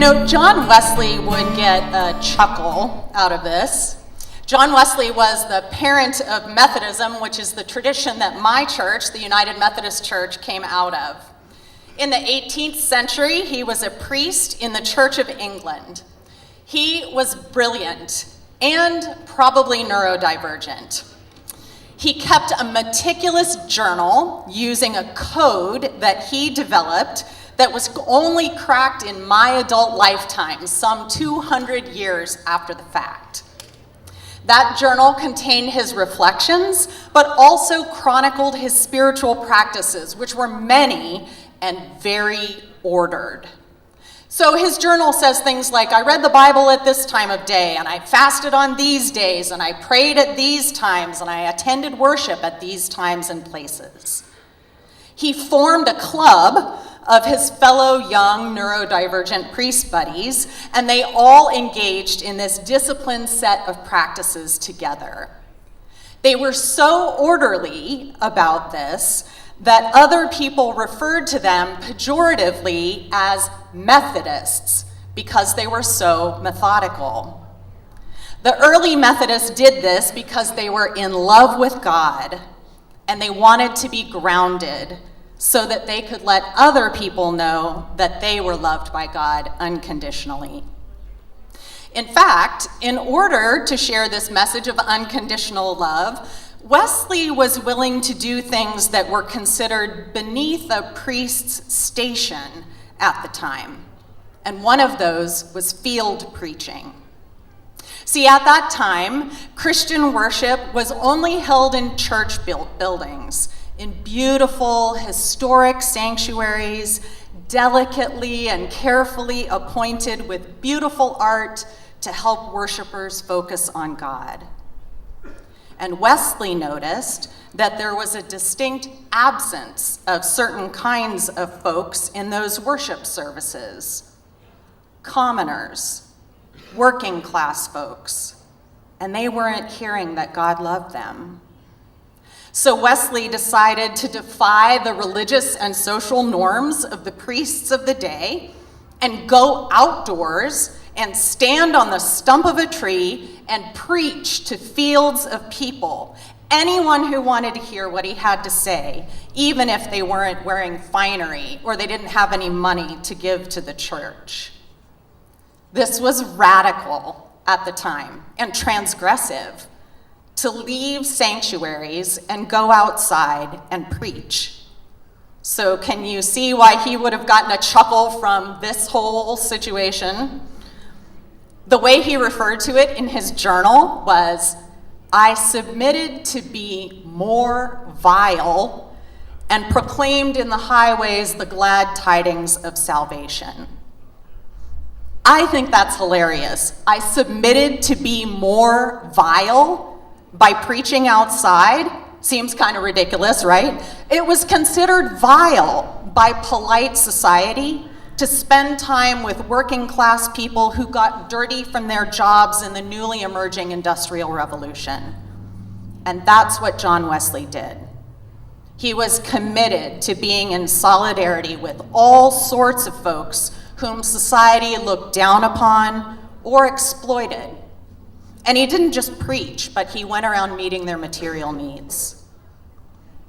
John Wesley would get a chuckle out of this. John Wesley was the parent of Methodism, which is the tradition that my church, the United Methodist Church, came out of. In the 18th century, he was a priest in the Church of England. He was brilliant and probably neurodivergent. He kept a meticulous journal using a code that he developed that was only cracked in my adult lifetime, some 200 years after the fact. That journal contained his reflections, but also chronicled his spiritual practices, which were many and very ordered. So his journal says things like, I read the Bible at this time of day, and I fasted on these days, and I prayed at these times, and I attended worship at these times and places. He formed a club of his fellow young neurodivergent priest buddies, and they all engaged in this disciplined set of practices together. They were so orderly about this that other people referred to them pejoratively as Methodists because they were so methodical. The early Methodists did this because they were in love with God and they wanted to be grounded so that they could let other people know that they were loved by God unconditionally. In fact, in order to share this message of unconditional love, Wesley was willing to do things that were considered beneath a priest's station at the time. And one of those was field preaching. See, at that time, Christian worship was only held in church buildings, in beautiful, historic sanctuaries, delicately and carefully appointed with beautiful art to help worshipers focus on God. And Wesley noticed that there was a distinct absence of certain kinds of folks in those worship services. Commoners, working class folks, and they weren't hearing that God loved them. So Wesley decided to defy the religious and social norms of the priests of the day and go outdoors and stand on the stump of a tree and preach to fields of people, anyone who wanted to hear what he had to say, even if they weren't wearing finery or they didn't have any money to give to the church. This was radical at the time and transgressive, to leave sanctuaries and go outside and preach. So can you see why he would have gotten a chuckle from this whole situation? The way he referred to it in his journal was, I submitted to be more vile and proclaimed in the highways the glad tidings of salvation. I think that's hilarious. I submitted to be more vile by preaching outside. Seems kind of ridiculous, right? It was considered vile by polite society to spend time with working class people who got dirty from their jobs in the newly emerging Industrial Revolution. And that's what John Wesley did. He was committed to being in solidarity with all sorts of folks whom society looked down upon or exploited. And he didn't just preach, but he went around meeting their material needs.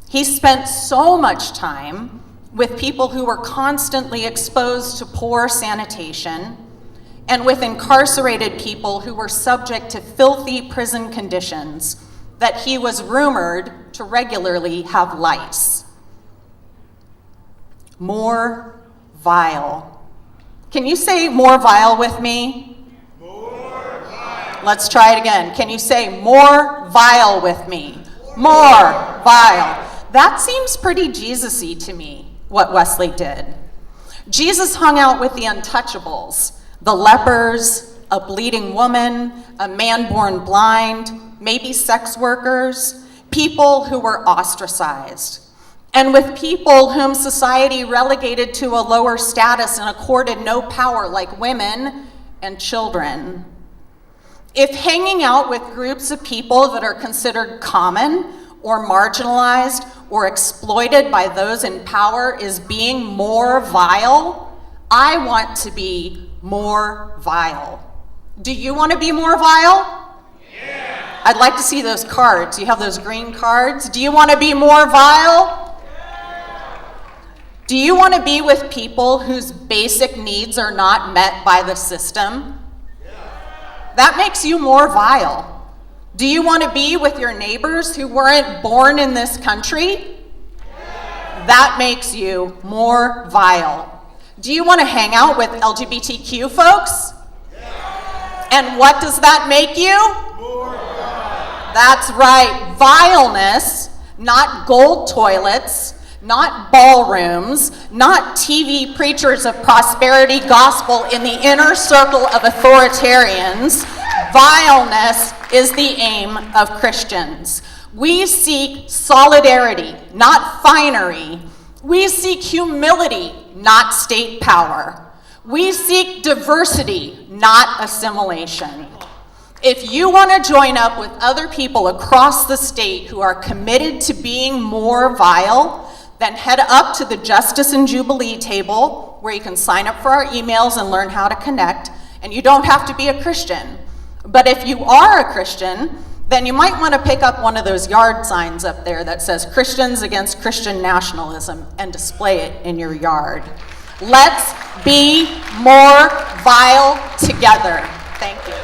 He spent so much time with people who were constantly exposed to poor sanitation and with incarcerated people who were subject to filthy prison conditions that he was rumored to regularly have lice. More vile. Can you say more vile with me? Let's try it again. Can you say more vile with me? More vile. That seems pretty Jesus-y to me, what Wesley did. Jesus hung out with the untouchables, the lepers, a bleeding woman, a man born blind, maybe sex workers, people who were ostracized, and with people whom society relegated to a lower status and accorded no power, like women and children. If hanging out with groups of people that are considered common or marginalized or exploited by those in power is being more vile, I want to be more vile. Do you want to be more vile? Yeah. I'd like to see those cards. You have those green cards. Do you want to be more vile? Yeah. Do you want to be with people whose basic needs are not met by the system? Yeah. That makes you more vile. Do you want to be with your neighbors who weren't born in this country? Yeah. That makes you more vile. Do you want to hang out with LGBTQ folks? And what does that make you? More vile. That's right, vileness, not gold toilets, not ballrooms, not TV preachers of prosperity gospel in the inner circle of authoritarians. Vileness is the aim of Christians. We seek solidarity, not finery. We seek humility, not state power. We seek diversity, not assimilation. If you want to join up with other people across the state who are committed to being more vile, then head up to the Justice and Jubilee table where you can sign up for our emails and learn how to connect. And you don't have to be a Christian. But if you are a Christian, then you might want to pick up one of those yard signs up there that says Christians Against Christian Nationalism and display it in your yard. Let's be more vile together. Thank you.